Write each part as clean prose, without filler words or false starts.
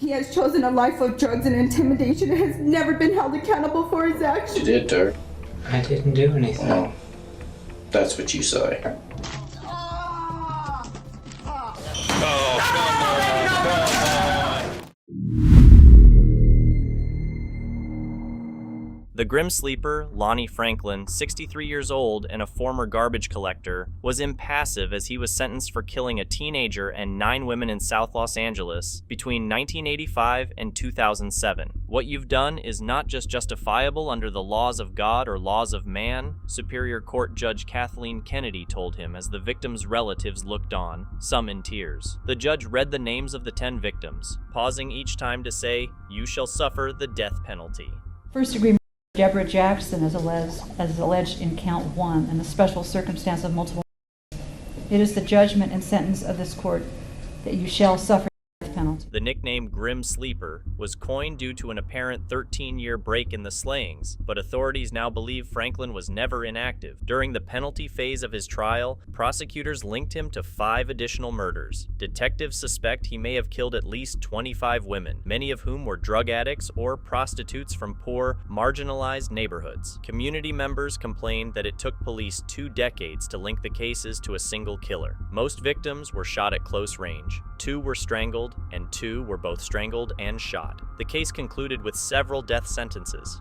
He has chosen a life of drugs and intimidation and has never been held accountable for his actions. You did, Dirk. I didn't do anything. Well, that's what you say. The grim sleeper, Lonnie Franklin, 63 years old and a former garbage collector, was impassive as he was sentenced for killing a teenager and 9 women in South Los Angeles between 1985 and 2007. What you've done is not just justifiable under the laws of God or laws of man, Superior Court Judge Kathleen Kennedy told him as the victims' relatives looked on, some in tears. The judge read the names of the 10 victims, pausing each time to say, "You shall suffer the death penalty." First degree Deborah Jackson is alleged in count 1 in the special circumstance of multiple. It is the judgment and sentence of this court that you shall suffer the death penalty. The nickname Grim Sleeper was coined due to an apparent 13-year break in the slayings, but authorities now believe Franklin was never inactive. During the penalty phase of his trial, prosecutors linked him to 5 additional murders. Detectives suspect he may have killed at least 25 women, many of whom were drug addicts or prostitutes from poor, marginalized neighborhoods. Community members complained that it took police 2 decades to link the cases to a single killer. Most victims were shot at close range. 2 were strangled, and 2 were both strangled and shot. The case concluded with several death sentences.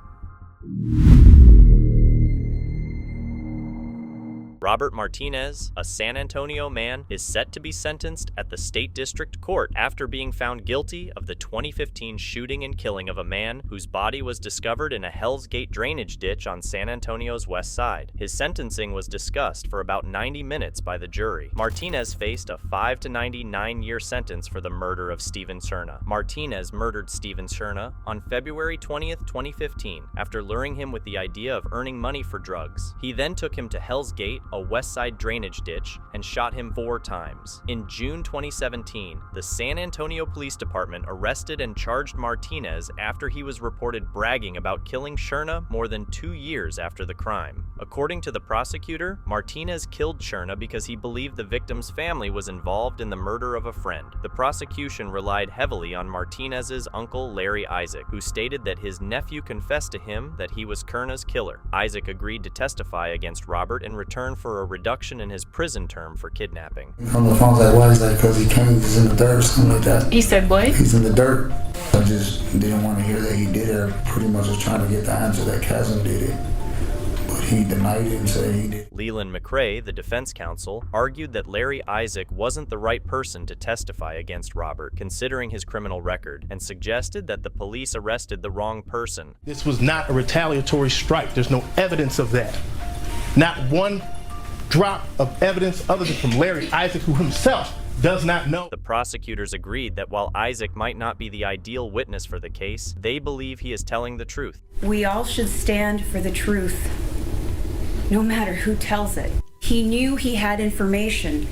Robert Martinez, a San Antonio man, is set to be sentenced at the State District Court after being found guilty of the 2015 shooting and killing of a man whose body was discovered in a Hell's Gate drainage ditch on San Antonio's west side. His sentencing was discussed for about 90 minutes by the jury. Martinez faced a 5 to 99-year sentence for the murder of Stephen Cerna. Martinez murdered Stephen Cerna on February 20th, 2015, after luring him with the idea of earning money for drugs. He then took him to Hell's Gate, a west side drainage ditch, and shot him 4 times. In June 2017, the San Antonio Police Department arrested and charged Martinez after he was reported bragging about killing Cerna more than 2 years after the crime. According to the prosecutor, Martinez killed Cerna because he believed the victim's family was involved in the murder of a friend. The prosecution relied heavily on Martinez's uncle Larry Isaac, who stated that his nephew confessed to him that he was Cerna's killer. Isaac agreed to testify against Robert in return for a reduction in his prison term for kidnapping. On the phone, I was like, why? He's like, because he came, he's in the dirt or something like that. He said what? He's in the dirt. I just didn't want to hear that he did it. I pretty much was trying to get the answer that Chasm did it. But he denied it and said he did. Leland McRae, the defense counsel, argued that Larry Isaac wasn't the right person to testify against Robert, considering his criminal record, and suggested that the police arrested the wrong person. This was not a retaliatory strike. There's no evidence of that. Not one drop of evidence other than from Larry Isaac, who himself does not know. The prosecutors agreed that while Isaac might not be the ideal witness for the case, they believe he is telling the truth. We all should stand for the truth, no matter who tells it. He knew he had information,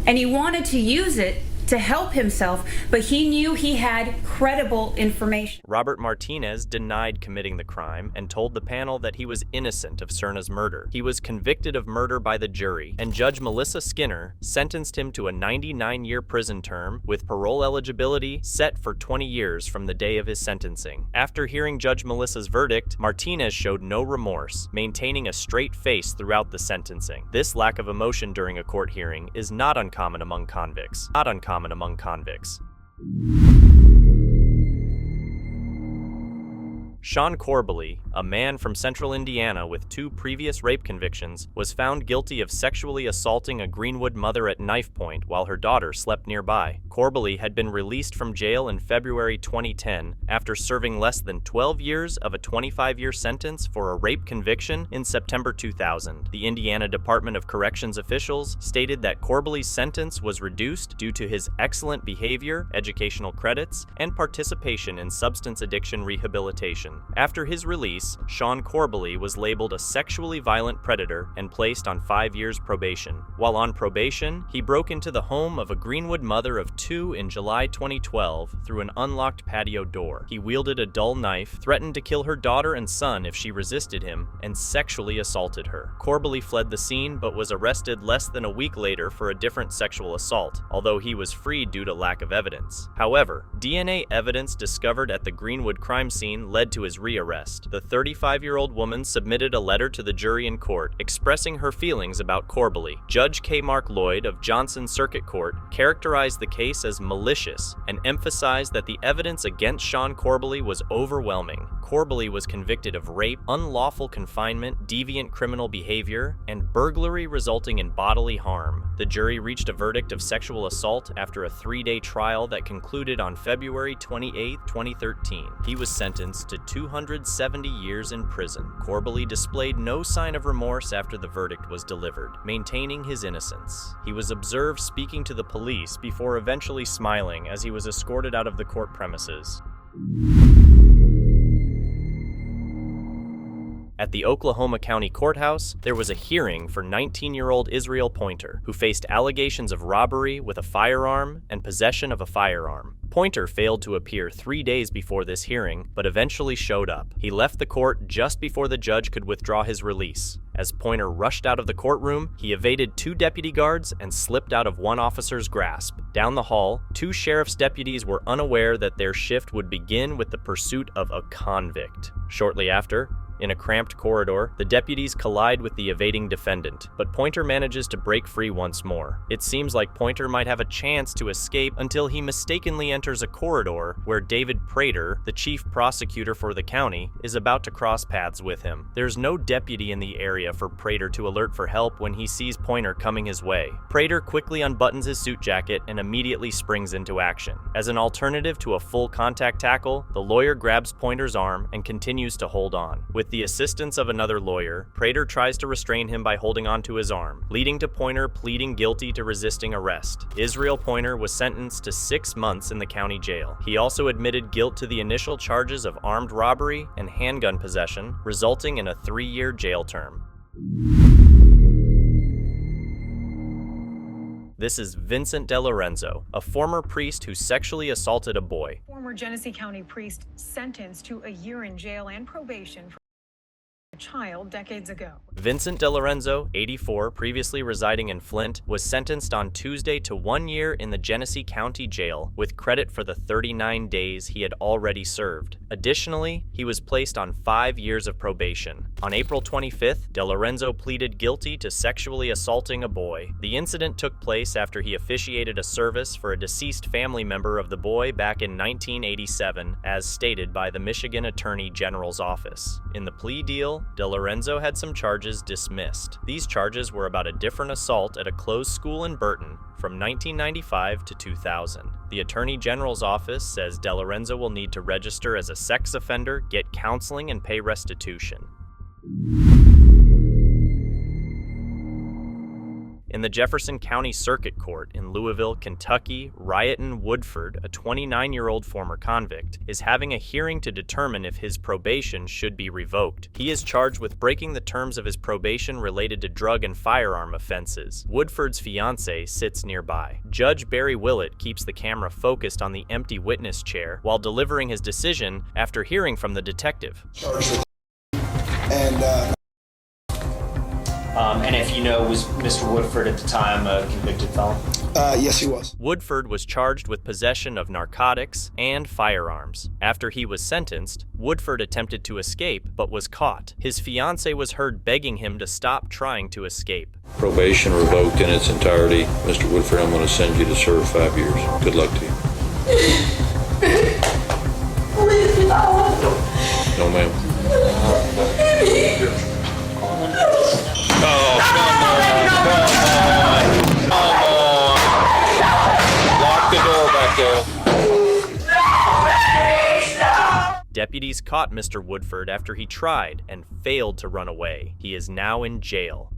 and he wanted to use it to help himself, but he knew he had credible information. Robert Martinez denied committing the crime and told the panel that he was innocent of Cerna's murder. He was convicted of murder by the jury, and Judge Melissa Skinner sentenced him to a 99-year prison term with parole eligibility set for 20 years from the day of his sentencing. After hearing Judge Melissa's verdict, Martinez showed no remorse, maintaining a straight face throughout the sentencing. This lack of emotion during a court hearing is not uncommon among convicts. Sean Corbally, a man from central Indiana with 2 previous rape convictions, was found guilty of sexually assaulting a Greenwood mother at knife point while her daughter slept nearby. Corbally had been released from jail in February 2010 after serving less than 12 years of a 25-year sentence for a rape conviction in September 2000. The Indiana Department of Corrections officials stated that Corbally's sentence was reduced due to his excellent behavior, educational credits, and participation in substance addiction rehabilitation. After his release, Sean Corbally was labeled a sexually violent predator and placed on 5 years probation. While on probation, he broke into the home of a Greenwood mother of 2 in July 2012 through an unlocked patio door. He wielded a dull knife, threatened to kill her daughter and son if she resisted him, and sexually assaulted her. Corbally fled the scene but was arrested less than a week later for a different sexual assault, although he was freed due to lack of evidence. However, DNA evidence discovered at the Greenwood crime scene led to his rearrest. The 35-year-old woman submitted a letter to the jury in court expressing her feelings about Corbally. Judge K. Mark Lloyd of Johnson Circuit Court characterized the case as malicious and emphasized that the evidence against Sean Corbally was overwhelming. Corbally was convicted of rape, unlawful confinement, deviant criminal behavior, and burglary resulting in bodily harm. The jury reached a verdict of sexual assault after a 3-day trial that concluded on February 28, 2013. He was sentenced to 270 years in prison. Corbally displayed no sign of remorse after the verdict was delivered, maintaining his innocence. He was observed speaking to the police before eventually smiling as he was escorted out of the court premises. At the Oklahoma County Courthouse, there was a hearing for 19-year-old Israel Pointer, who faced allegations of robbery with a firearm and possession of a firearm. Pointer failed to appear 3 days before this hearing, but eventually showed up. He left the court just before the judge could withdraw his release. As Pointer rushed out of the courtroom, he evaded 2 deputy guards and slipped out of one officer's grasp. Down the hall, 2 sheriff's deputies were unaware that their shift would begin with the pursuit of a convict. Shortly after, in a cramped corridor, the deputies collide with the evading defendant, but Pointer manages to break free once more. It seems like Pointer might have a chance to escape until he mistakenly enters a corridor where David Prater, the chief prosecutor for the county, is about to cross paths with him. There's no deputy in the area for Prater to alert for help when he sees Pointer coming his way. Prater quickly unbuttons his suit jacket and immediately springs into action. As an alternative to a full contact tackle, the lawyer grabs Pointer's arm and continues to hold on. With the assistance of another lawyer, Prater tries to restrain him by holding onto his arm, leading to Pointer pleading guilty to resisting arrest. Israel Pointer was sentenced to 6 months in the county jail. He also admitted guilt to the initial charges of armed robbery and handgun possession, resulting in a 3-year jail term. This is Vincent DeLorenzo, a former priest who sexually assaulted a boy. Former Genesee County priest sentenced to a year in jail and probation for a child decades ago. Vincent DeLorenzo, 84, previously residing in Flint, was sentenced on Tuesday to 1 year in the Genesee County Jail with credit for the 39 days he had already served. Additionally, he was placed on 5 years of probation. On April 25th, DeLorenzo pleaded guilty to sexually assaulting a boy. The incident took place after he officiated a service for a deceased family member of the boy back in 1987, as stated by the Michigan Attorney General's office. In the plea deal, DeLorenzo had some charges dismissed. These charges were about a different assault at a closed school in Burton from 1995 to 2000. The Attorney General's office says DeLorenzo will need to register as a sex offender, get counseling, and pay restitution. In the Jefferson County Circuit Court in Louisville, Kentucky, Ryaton Woodford, a 29-year-old former convict, is having a hearing to determine if his probation should be revoked. He is charged with breaking the terms of his probation related to drug and firearm offenses. Woodford's fiancée sits nearby. Judge Barry Willett keeps the camera focused on the empty witness chair while delivering his decision after hearing from the detective. And if you know, was Mr. Woodford at the time a convicted felon? Yes, he was. Woodford was charged with possession of narcotics and firearms. After he was sentenced, Woodford attempted to escape but was caught. His fiancée was heard begging him to stop trying to escape. Probation revoked in its entirety. Mr. Woodford, I'm going to send you to serve 5 years. Good luck to you. Please, no. No, ma'am. Lock the door back there. Deputies caught Mr. Woodford after he tried and failed to run away. He is now in jail.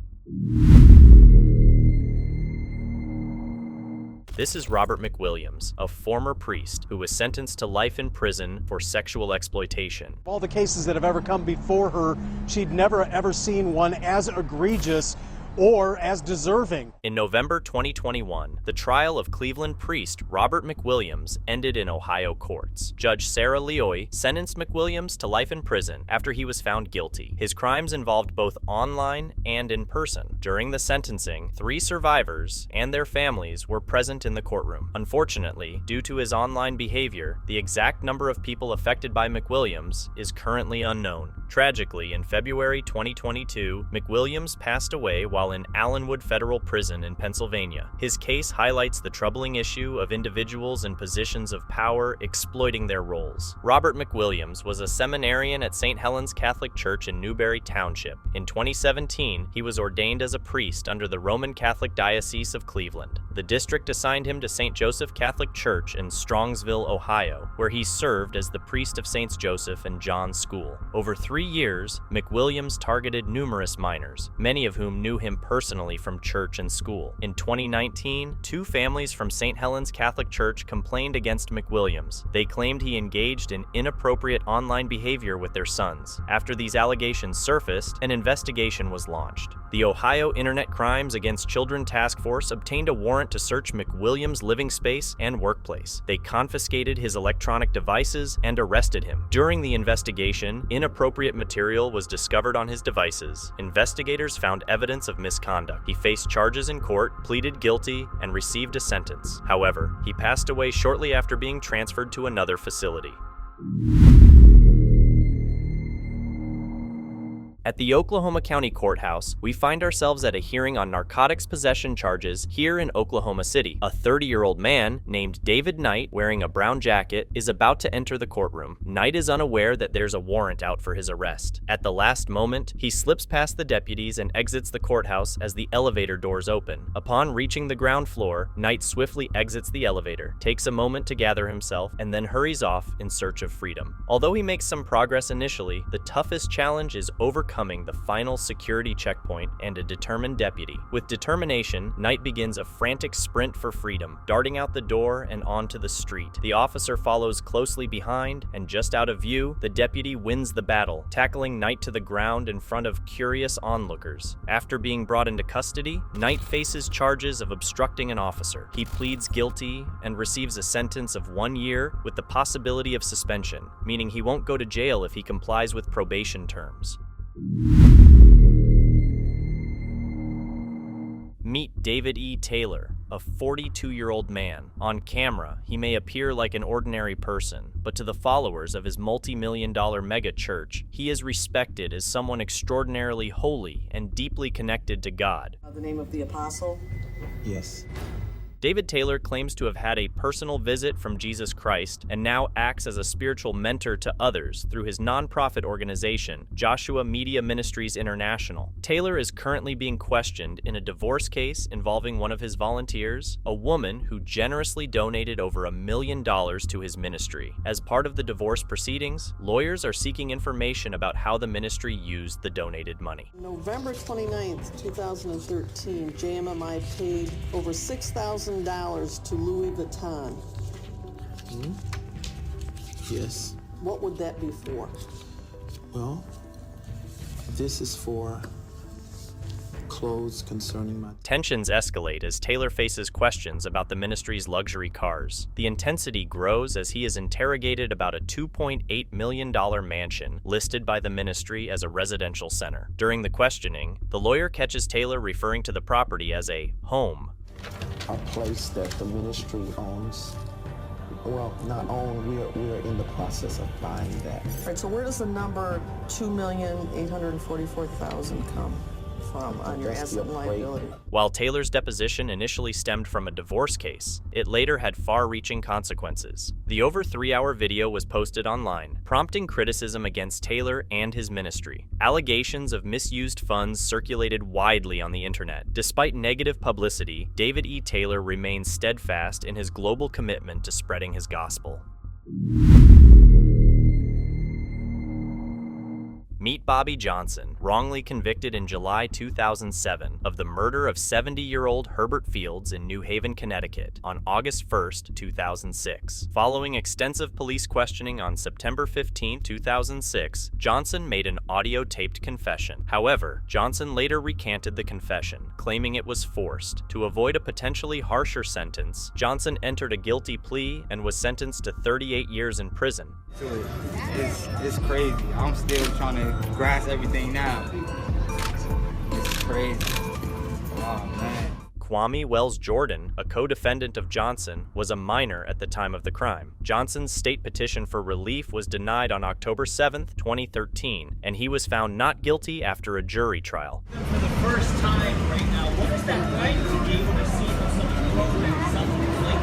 This is Robert McWilliams, a former priest who was sentenced to life in prison for sexual exploitation. All the cases that have ever come before her, she'd never ever seen one as egregious or as deserving. In November 2021, the trial of Cleveland priest Robert McWilliams ended in Ohio courts. Judge Sarah Leoy sentenced McWilliams to life in prison after he was found guilty. His crimes involved both online and in person. During the sentencing, 3 survivors and their families were present in the courtroom. Unfortunately, due to his online behavior, the exact number of people affected by McWilliams is currently unknown. Tragically, in February 2022, McWilliams passed away while in Allenwood Federal Prison in Pennsylvania. His case highlights the troubling issue of individuals in positions of power exploiting their roles. Robert McWilliams was a seminarian at St. Helens Catholic Church in Newberry Township. In 2017, he was ordained as a priest under the Roman Catholic Diocese of Cleveland. The district assigned him to St. Joseph Catholic Church in Strongsville, Ohio, where he served as the priest of Saints Joseph and John School. Over 3 years, McWilliams targeted numerous minors, many of whom knew him personally from church and school. In 2019, 2 families from St. Helens Catholic Church complained against McWilliams. They claimed he engaged in inappropriate online behavior with their sons. After these allegations surfaced, an investigation was launched. The Ohio Internet Crimes Against Children Task Force obtained a warrant to search McWilliams' living space and workplace. They confiscated his electronic devices and arrested him. During the investigation, inappropriate material was discovered on his devices. Investigators found evidence of misconduct. He faced charges in court, pleaded guilty, and received a sentence. However, he passed away shortly after being transferred to another facility. At the Oklahoma County Courthouse, we find ourselves at a hearing on narcotics possession charges here in Oklahoma City. A 30-year-old man named David Knight, wearing a brown jacket, is about to enter the courtroom. Knight is unaware that there's a warrant out for his arrest. At the last moment, he slips past the deputies and exits the courthouse as the elevator doors open. Upon reaching the ground floor, Knight swiftly exits the elevator, takes a moment to gather himself, and then hurries off in search of freedom. Although he makes some progress initially, the toughest challenge is overcoming the final security checkpoint and a determined deputy. With determination, Knight begins a frantic sprint for freedom, darting out the door and onto the street. The officer follows closely behind, and just out of view, the deputy wins the battle, tackling Knight to the ground in front of curious onlookers. After being brought into custody, Knight faces charges of obstructing an officer. He pleads guilty and receives a sentence of 1 year with the possibility of suspension, meaning he won't go to jail if he complies with probation terms. Meet David E. Taylor, a 42-year-old man. On camera, he may appear like an ordinary person, but to the followers of his multi-million-dollar mega church, he is respected as someone extraordinarily holy and deeply connected to God. The name of the apostle? Yes. David Taylor claims to have had a personal visit from Jesus Christ and now acts as a spiritual mentor to others through his nonprofit organization, Joshua Media Ministries International. Taylor is currently being questioned in a divorce case involving one of his volunteers, a woman who generously donated over $1 million to his ministry. As part of the divorce proceedings, lawyers are seeking information about how the ministry used the donated money. November 29th, 2013, JMMI paid over $6,000 to Louis Vuitton. Yes. What would that be for? Well, this is for clothes concerning my... Tensions escalate as Taylor faces questions about the ministry's luxury cars. The intensity grows as he is interrogated about a $2.8 million mansion listed by the ministry as a residential center. During the questioning, the lawyer catches Taylor referring to the property as a home. A place that the ministry owns. Well, not own, we're in the process of buying that. All right, so where does the number $2,844,000 come from on your asset and liability? While Taylor's deposition initially stemmed from a divorce case, it later had far-reaching consequences. The over 3-hour video was posted online, prompting criticism against Taylor and his ministry. Allegations of misused funds circulated widely on the internet. Despite negative publicity, David E. Taylor remains steadfast in his global commitment to spreading his gospel. Meet Bobby Johnson, wrongly convicted in July 2007 of the murder of 70-year-old Herbert Fields in New Haven, Connecticut on August 1st, 2006. Following extensive police questioning on September 15, 2006, Johnson made an audio-taped confession. However, Johnson later recanted the confession, claiming it was forced. To avoid a potentially harsher sentence, Johnson entered a guilty plea and was sentenced to 38 years in prison. It's crazy. I'm still trying to grasp everything now. It's crazy. Oh, man. Kwame Wells Jordan, a co-defendant of Johnson, was a minor at the time of the crime. Johnson's state petition for relief was denied on October 7, 2013, and he was found not guilty after a jury trial. For the first time right now, what is that right to be able to see how someone broke and something like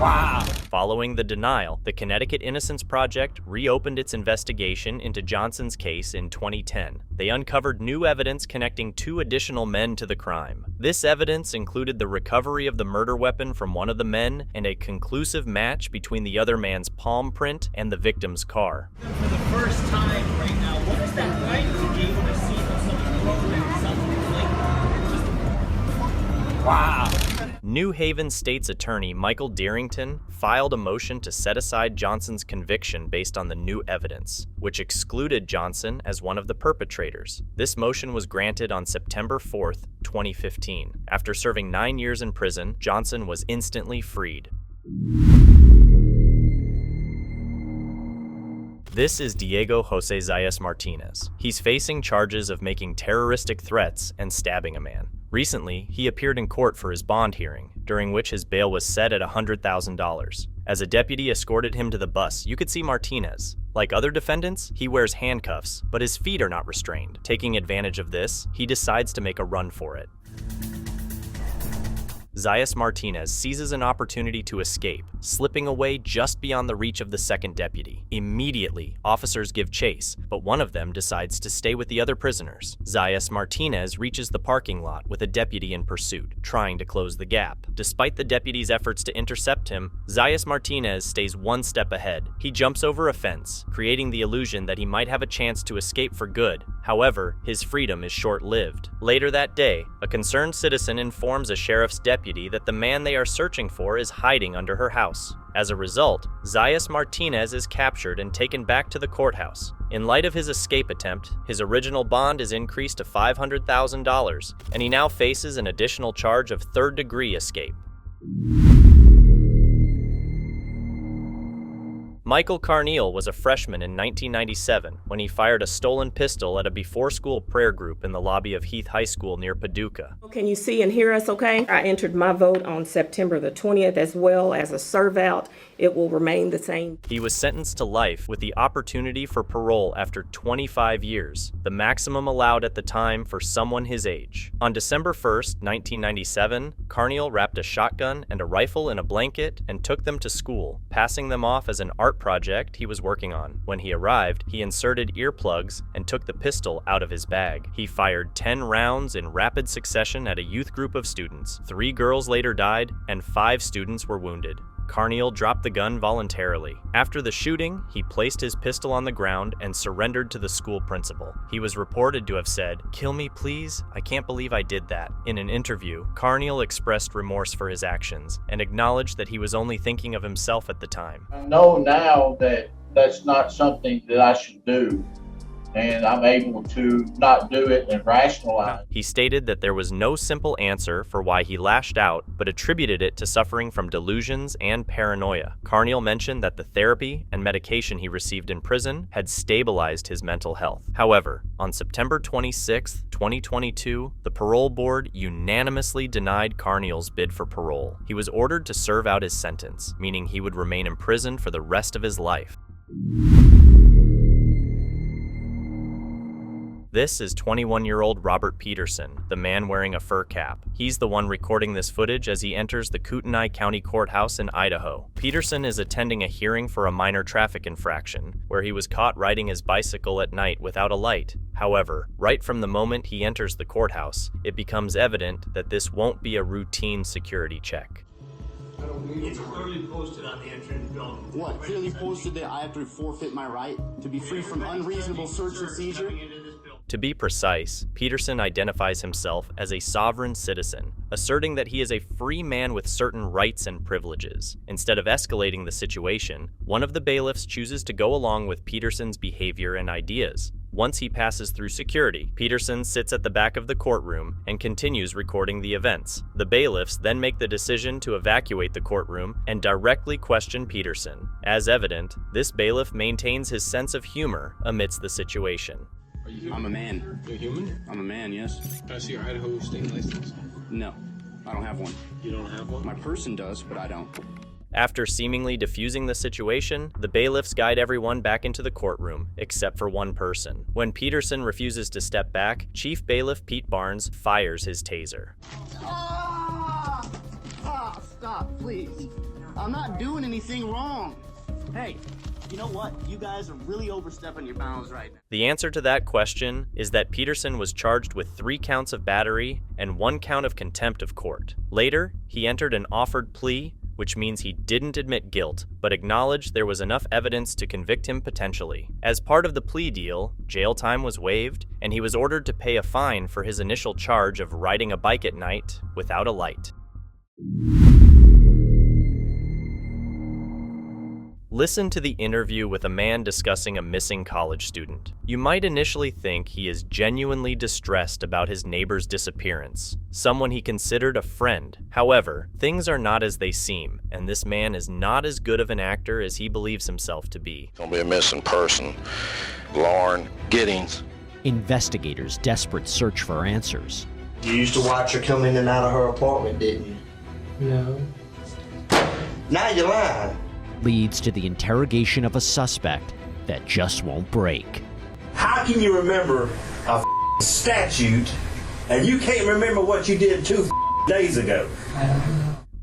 wow. Following the denial, the Connecticut Innocence Project reopened its investigation into Johnson's case in 2010. They uncovered new evidence connecting 2 additional men to the crime. This evidence included the recovery of the murder weapon from one of the men and a conclusive match between the other man's palm print and the victim's car. For the first time right now, what is that right to be able to see how someone broke and something like wow. New Haven State's attorney Michael Dearington filed a motion to set aside Johnson's conviction based on the new evidence, which excluded Johnson as one of the perpetrators. This motion was granted on September 4, 2015. After serving 9 years in prison, Johnson was instantly freed. This is Diego Jose Zayas Martinez. He's facing charges of making terroristic threats and stabbing a man. Recently, he appeared in court for his bond hearing, during which his bail was set at $100,000. As a deputy escorted him to the bus, you could see Martinez. Like other defendants, he wears handcuffs, but his feet are not restrained. Taking advantage of this, he decides to make a run for it. Zayas Martinez seizes an opportunity to escape, slipping away just beyond the reach of the second deputy. Immediately, officers give chase, but one of them decides to stay with the other prisoners. Zayas Martinez reaches the parking lot with a deputy in pursuit, trying to close the gap. Despite the deputy's efforts to intercept him, Zayas Martinez stays one step ahead. He jumps over a fence, creating the illusion that he might have a chance to escape for good. However, his freedom is short-lived. Later that day, a concerned citizen informs a sheriff's deputy that the man they are searching for is hiding under her house. As a result, Zayas Martinez is captured and taken back to the courthouse. In light of his escape attempt, his original bond is increased to $500,000, and he now faces an additional charge of third-degree escape. Michael Carneal was a freshman in 1997 when he fired a stolen pistol at a before-school prayer group in the lobby of Heath High School near Paducah. Can you see and hear us okay? I entered my vote on September the 20th as well as a serve-out. It will remain the same. He was sentenced to life with the opportunity for parole after 25 years, the maximum allowed at the time for someone his age. On December 1st, 1997, Carneal wrapped a shotgun and a rifle in a blanket and took them to school, passing them off as an art project he was working on. When he arrived, he inserted earplugs and took the pistol out of his bag. He fired 10 rounds in rapid succession at a youth group of students. 3 girls later died, and 5 students were wounded. Carneal dropped the gun voluntarily. After the shooting, he placed his pistol on the ground and surrendered to the school principal. He was reported to have said, "Kill me, please. I can't believe I did that." In an interview, Carneal expressed remorse for his actions and acknowledged that he was only thinking of himself at the time. I know now that that's not something that I should do, and I'm able to not do it and rationalize. He stated that there was no simple answer for why he lashed out, but attributed it to suffering from delusions and paranoia. Carneal mentioned that the therapy and medication he received in prison had stabilized his mental health. However, on September 26, 2022, the parole board unanimously denied Carneal's bid for parole. He was ordered to serve out his sentence, meaning he would remain in prison for the rest of his life. This is 21-year-old Robert Peterson, the man wearing a fur cap. He's the one recording this footage as he enters the Kootenai County Courthouse in Idaho. Peterson is attending a hearing for a minor traffic infraction, where he was caught riding his bicycle at night without a light. However, right from the moment he enters the courthouse, it becomes evident that this won't be a routine security check. It's clearly posted on the entrance building. What? Clearly posted that I have to forfeit my right to be free from unreasonable search and seizure? To be precise, Peterson identifies himself as a sovereign citizen, asserting that he is a free man with certain rights and privileges. Instead of escalating the situation, one of the bailiffs chooses to go along with Peterson's behavior and ideas. Once he passes through security, Peterson sits at the back of the courtroom and continues recording the events. The bailiffs then make the decision to evacuate the courtroom and directly question Peterson. As evident, this bailiff maintains his sense of humor amidst the situation. I'm a man. You're human? I'm a man, yes. Can I see your Idaho state license? No, I don't have one. You don't have one? My person does, but I don't. After seemingly diffusing the situation, the bailiffs guide everyone back into the courtroom, except for one person. When Peterson refuses to step back, Chief Bailiff Pete Barnes fires his taser. Stop, please. I'm not doing anything wrong. Hey, you know what? You guys are really overstepping your bounds right now. The answer to that question is that Peterson was charged with 3 counts of battery and 1 count of contempt of court. Later, he entered an offered plea, which means he didn't admit guilt, but acknowledged there was enough evidence to convict him potentially. As part of the plea deal, jail time was waived, and he was ordered to pay a fine for his initial charge of riding a bike at night without a light. Listen to the interview with a man discussing a missing college student. You might initially think he is genuinely distressed about his neighbor's disappearance, someone he considered a friend. However, things are not as they seem, and this man is not as good of an actor as he believes himself to be. Gonna be a missing person. Lauren Giddings. Investigators' desperate search for answers. You used to watch her come in and out of her apartment, didn't you? No. Now you're lying. Leads to the interrogation of a suspect that just won't break. How can you remember a statute and you can't remember what you did 2 days ago?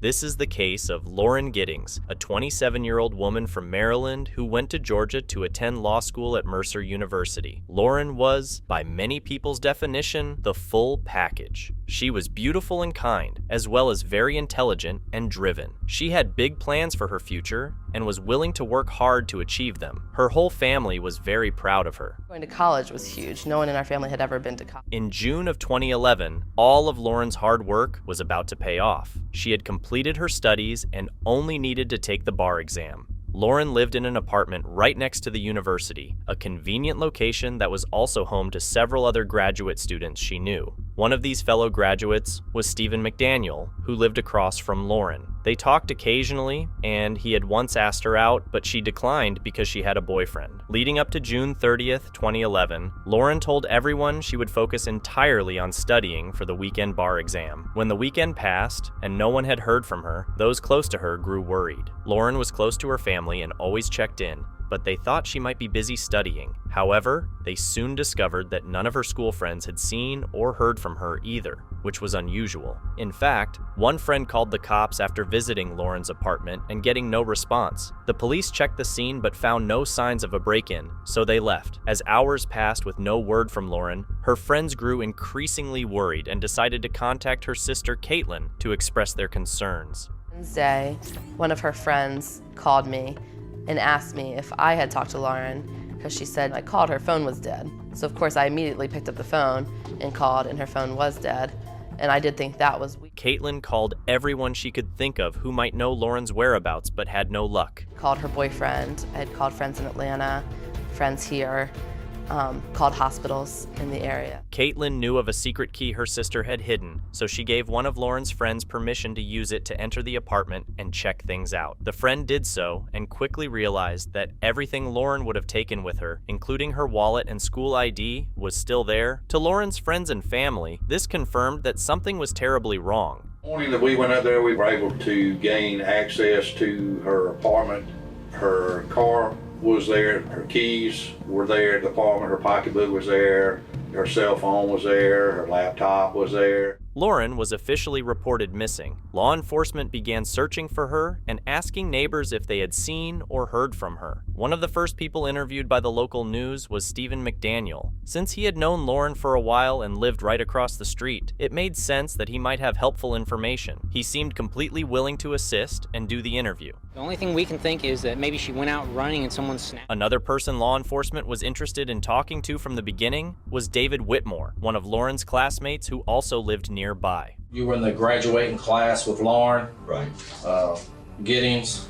This is the case of Lauren Giddings, a 27-year-old woman from Maryland who went to Georgia to attend law school at Mercer University. Lauren was, by many people's definition, the full package. She was beautiful and kind, as well as very intelligent and driven. She had big plans for her future and was willing to work hard to achieve them. Her whole family was very proud of her. Going to college was huge. No one in our family had ever been to college. In June of 2011, all of Lauren's hard work was about to pay off. She had completed her studies and only needed to take the bar exam. Lauren lived in an apartment right next to the university, a convenient location that was also home to several other graduate students she knew. One of these fellow graduates was Stephen McDaniel, who lived across from Lauren. They talked occasionally, and he had once asked her out, but she declined because she had a boyfriend. Leading up to June 30th, 2011, Lauren told everyone she would focus entirely on studying for the weekend bar exam. When the weekend passed, and no one had heard from her, those close to her grew worried. Lauren was close to her family and always checked in, but they thought she might be busy studying. However, they soon discovered that none of her school friends had seen or heard from her either, which was unusual. In fact, one friend called the cops after visiting Lauren's apartment and getting no response. The police checked the scene but found no signs of a break-in, so they left. As hours passed with no word from Lauren, her friends grew increasingly worried and decided to contact her sister Caitlin to express their concerns. Wednesday, one of her friends called me and asked me if I had talked to Lauren, because she said I called, her phone was dead. So of course I immediately picked up the phone and called, and her phone was dead. And I did think that was weird. Caitlin called everyone she could think of who might know Lauren's whereabouts but had no luck. Called her boyfriend. I had called friends in Atlanta, friends here, called hospitals in the area. Caitlin knew of a secret key her sister had hidden, so she gave one of Lauren's friends permission to use it to enter the apartment and check things out. The friend did so and quickly realized that everything Lauren would have taken with her, including her wallet and school ID, was still there. To Lauren's friends and family, this confirmed that something was terribly wrong. The morning that we went up there, we were able to gain access to her apartment. Her car was there, her keys were there at the apartment, her pocketbook was there, her cell phone was there, her laptop was there. Lauren was officially reported missing. Law enforcement began searching for her and asking neighbors if they had seen or heard from her. One of the first people interviewed by the local news was Stephen McDaniel. Since he had known Lauren for a while and lived right across the street, it made sense that he might have helpful information. He seemed completely willing to assist and do the interview. The only thing we can think is that maybe she went out running and someone snapped. Another person law enforcement was interested in talking to from the beginning was David Whitmore, one of Lauren's classmates who also lived nearby. You were in the graduating class with Lauren, Right. Giddings,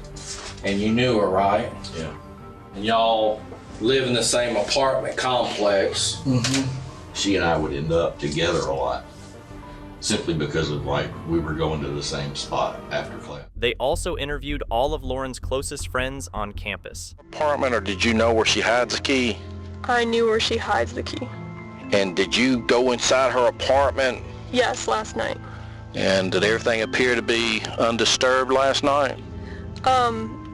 and you knew her, right? Yeah. And y'all live in the same apartment complex. Mm-hmm. She and I would end up together a lot, simply because of we were going to the same spot after class. They also interviewed all of Lauren's closest friends on campus. Apartment, or did you know where she hides the key? I knew where she hides the key. And did you go inside her apartment? Yes, last night. And did everything appear to be undisturbed last night?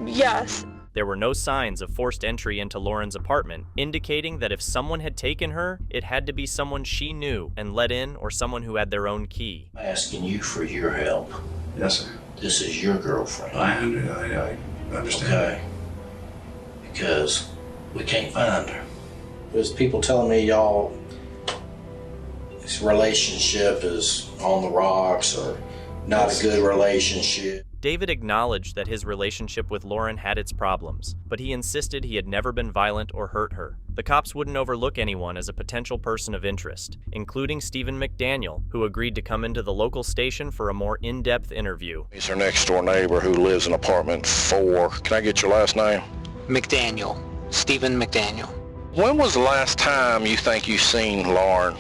Yes. There were no signs of forced entry into Lauren's apartment, indicating that if someone had taken her, it had to be someone she knew and let in, or someone who had their own key. I'm asking you for your help. Yes, sir. This is your girlfriend. I understand. Okay. Because we can't find her. There's people telling me this relationship is on the rocks or not a good relationship. David acknowledged that his relationship with Lauren had its problems, but he insisted he had never been violent or hurt her. The cops wouldn't overlook anyone as a potential person of interest, including Stephen McDaniel, who agreed to come into the local station for a more in-depth interview. He's her next door neighbor who lives in apartment 4. Can I get your last name? McDaniel. Stephen McDaniel. When was the last time you think you seen Lauren?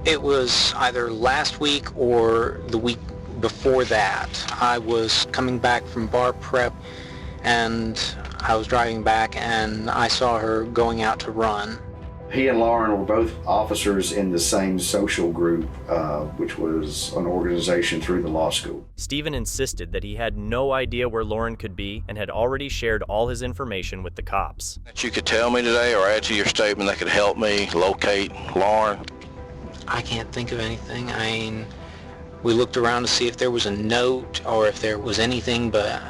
It was either last week or the week before that. I was coming back from bar prep and I was driving back and I saw her going out to run. He and Lauren were both officers in the same social group, which was an organization through the law school. Stephen insisted that he had no idea where Lauren could be and had already shared all his information with the cops. That you could tell me today or add to your statement that could help me locate Lauren? I can't think of anything. I mean, we looked around to see if there was a note or if there was anything, but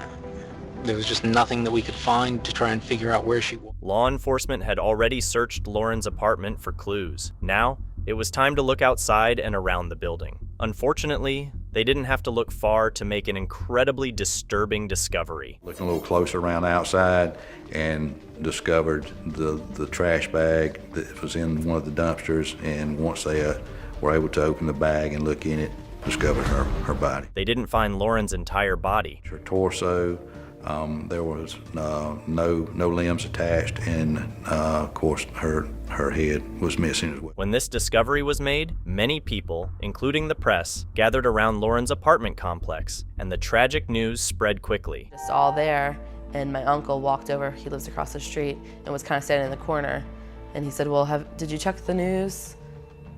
there was just nothing that we could find to try and figure out where she was. Law enforcement had already searched Lauren's apartment for clues. Now, it was time to look outside and around the building. Unfortunately, they didn't have to look far to make an incredibly disturbing discovery. Looking a little closer around outside and discovered the trash bag that was in one of the dumpsters, and once they were able to open the bag and look in it, discovered her body. They didn't find Lauren's entire body. Her torso, there was no limbs attached, and of course her head was missing as well. When this discovery was made, many people, including the press, gathered around Lauren's apartment complex, and the tragic news spread quickly. Just all there, and my uncle walked over, he lives across the street, and was kind of standing in the corner, and he said, well, did you check the news?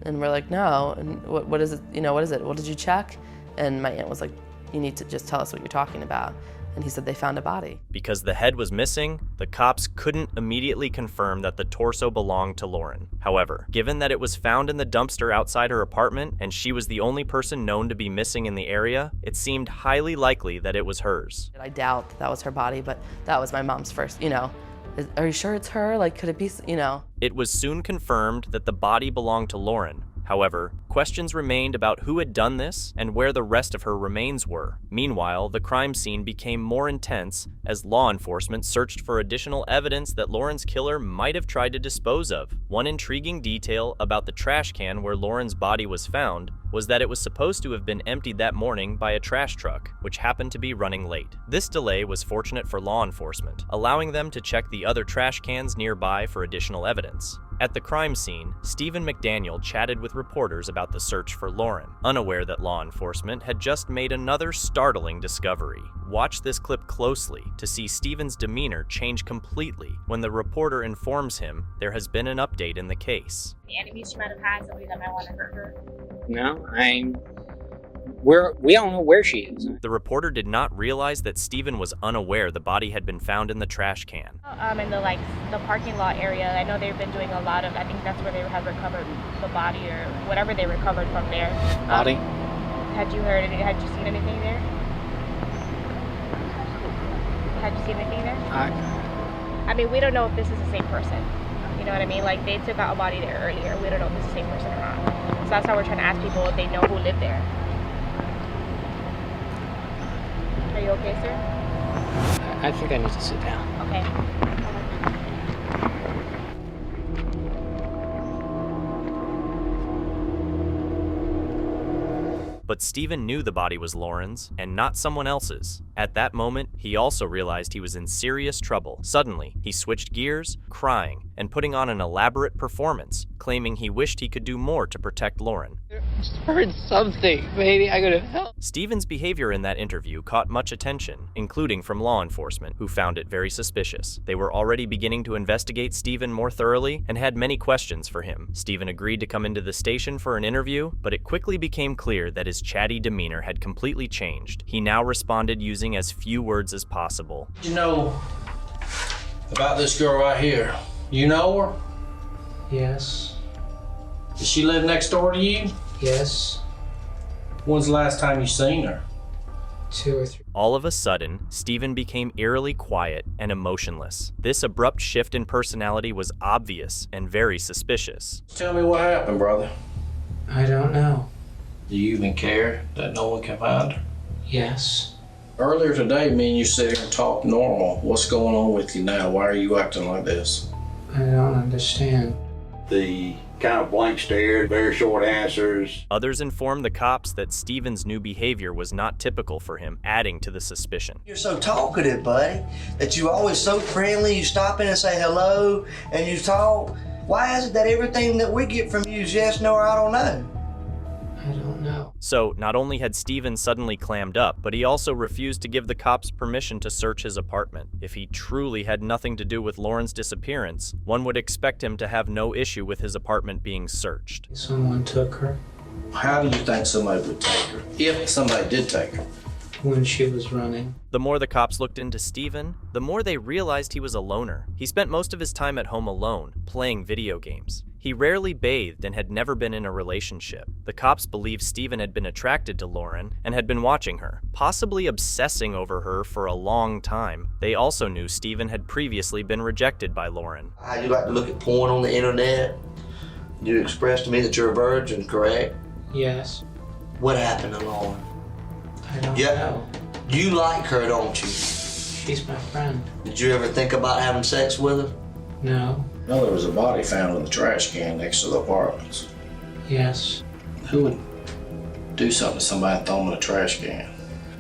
And we're like, no. And what is it? What is it? Well, did you check? And my aunt was like, you need to just tell us what you're talking about. And he said they found a body. Because the head was missing, the cops couldn't immediately confirm that the torso belonged to Lauren. However, given that it was found in the dumpster outside her apartment and she was the only person known to be missing in the area, it seemed highly likely that it was hers. I doubt that was her body, but that was my mom's first, are you sure it's her? Like, could it be, It was soon confirmed that the body belonged to Lauren. However, questions remained about who had done this and where the rest of her remains were. Meanwhile, the crime scene became more intense as law enforcement searched for additional evidence that Lauren's killer might have tried to dispose of. One intriguing detail about the trash can where Lauren's body was found was that it was supposed to have been emptied that morning by a trash truck, which happened to be running late. This delay was fortunate for law enforcement, allowing them to check the other trash cans nearby for additional evidence. At the crime scene, Stephen McDaniel chatted with reporters about the search for Lauren, unaware that law enforcement had just made another startling discovery. Watch this clip closely to see Stephen's demeanor change completely when the reporter informs him there has been an update in the case. The enemies she might have had, somebody that might want to hurt her. No, We don't know where she is. The reporter did not realize that Stephen was unaware the body had been found in the trash can. In the parking lot area, I know they've been doing a lot of, I think that's where they had recovered the body or whatever they recovered from there. Body? Had you heard anything? Had you seen anything there? Had you seen anything there? I mean, we don't know if this is the same person. You know what I mean? Like, they took out a body there earlier. We don't know if it's the same person or not. So that's how we're trying to ask people if they know who lived there. Are you okay, sir? I think I need to sit down. Okay. But Stephen knew the body was Lauren's and not someone else's. At that moment, he also realized he was in serious trouble. Suddenly, he switched gears, crying, and putting on an elaborate performance, claiming he wished he could do more to protect Lauren. I just heard something. Maybe I could have helped. Stephen's behavior in that interview caught much attention, including from law enforcement, who found it very suspicious. They were already beginning to investigate Stephen more thoroughly and had many questions for him. Stephen agreed to come into the station for an interview, but it quickly became clear that his chatty demeanor had completely changed. He now responded using as few words as possible. You know about this girl right here? You know her? Yes. Does she live next door to you? Yes. When's the last time you seen her? 2 or 3. All of a sudden, Stephen became eerily quiet and emotionless. This abrupt shift in personality was obvious and very suspicious. Tell me what happened, brother. I don't know. Do you even care that no one can find her? Yes. Earlier today, me and you sit here and talk normal. What's going on with you now? Why are you acting like this? I don't understand. The kind of blank stare, very short answers. Others informed the cops that Stephen's new behavior was not typical for him, adding to the suspicion. You're so talkative, buddy, that you always so friendly. You stop in and say hello, and you talk. Why is it that everything that we get from you is yes, no, or I don't know? I don't know. So, not only had Stephen suddenly clammed up, but he also refused to give the cops permission to search his apartment. If he truly had nothing to do with Lauren's disappearance, one would expect him to have no issue with his apartment being searched. Someone took her. How do you think somebody would take her? If somebody did take her. When she was running. The more the cops looked into Stephen, the more they realized he was a loner. He spent most of his time at home alone, playing video games. He rarely bathed and had never been in a relationship. The cops believed Stephen had been attracted to Lauren and had been watching her, possibly obsessing over her for a long time. They also knew Stephen had previously been rejected by Lauren. How you like to look at porn on the internet? You expressed to me that you're a virgin, correct? Yes. What happened to Lauren? I don't know. You like her, don't you? She's my friend. Did you ever think about having sex with her? No. No, there was a body found in the trash can next to the apartments. Yes. Who would do something to somebody and throw them in a trash can?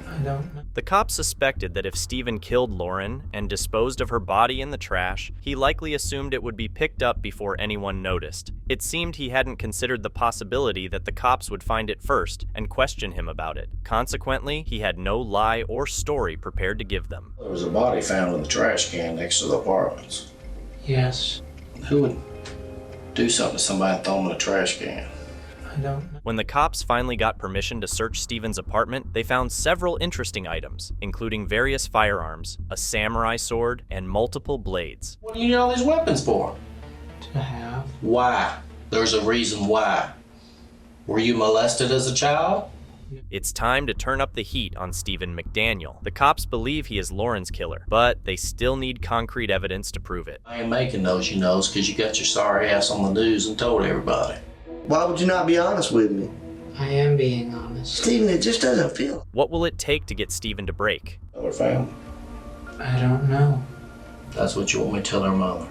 I don't know. The cops suspected that if Stephen killed Lauren and disposed of her body in the trash, he likely assumed it would be picked up before anyone noticed. It seemed he hadn't considered the possibility that the cops would find it first and question him about it. Consequently, he had no lie or story prepared to give them. There was a body found in the trash can next to the apartments. Yes. Who would do something to somebody and throw them in a trash can? I don't know. When the cops finally got permission to search Stephen's apartment, they found several interesting items, including various firearms, a samurai sword, and multiple blades. What do you need all these weapons for? To have. Why? There's a reason why. Were you molested as a child? It's time to turn up the heat on Stephen McDaniel. The cops believe he is Lauren's killer, but they still need concrete evidence to prove it. I ain't making those, you know, because you got your sorry ass on the news and told everybody. Why would you not be honest with me? I am being honest. Stephen, it just doesn't feel. What will it take to get Stephen to break? Tell her family. I don't know. That's what you want me to tell her mother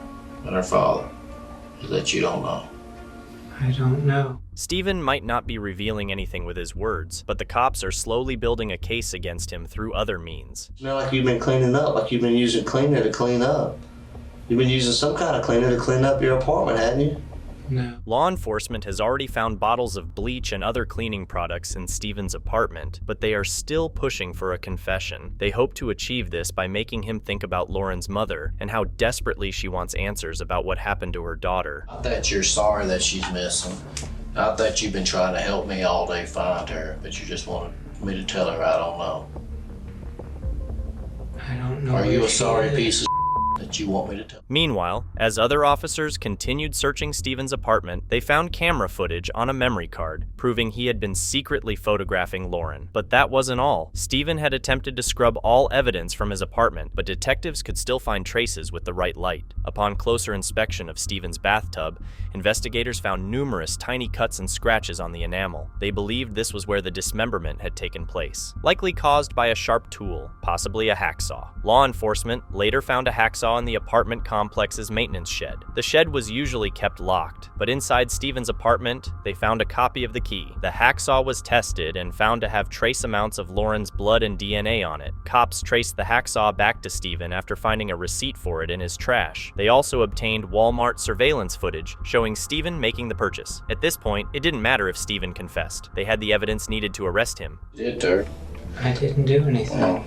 and her father, is that you don't know. I don't know. Stephen might not be revealing anything with his words, but the cops are slowly building a case against him through other means. You know, like you've been cleaning up, like you've been using cleaner to clean up. You've been using some kind of cleaner to clean up your apartment, hadn't you? No. Law enforcement has already found bottles of bleach and other cleaning products in Stephen's apartment, but they are still pushing for a confession. They hope to achieve this by making him think about Lauren's mother and how desperately she wants answers about what happened to her daughter. Not that you're sorry that she's missing, I thought you've been trying to help me all day find her, but you just wanted me to tell her I don't know. I don't know. Are you where a she sorry is. piece of that you want me to tell? Meanwhile, as other officers continued searching Stephen's apartment, they found camera footage on a memory card, proving he had been secretly photographing Lauren. But that wasn't all. Stephen had attempted to scrub all evidence from his apartment, but detectives could still find traces with the right light. Upon closer inspection of Stephen's bathtub, investigators found numerous tiny cuts and scratches on the enamel. They believed this was where the dismemberment had taken place, likely caused by a sharp tool, possibly a hacksaw. Law enforcement later found a hacksaw in the apartment complex's maintenance shed. The shed was usually kept locked, but inside Stephen's apartment, they found a copy of the key. The hacksaw was tested and found to have trace amounts of Lauren's blood and DNA on it. Cops traced the hacksaw back to Stephen after finding a receipt for it in his trash. They also obtained Walmart surveillance footage showing Stephen making the purchase. At this point, it didn't matter if Stephen confessed. They had the evidence needed to arrest him. Did her? I didn't do anything. Well,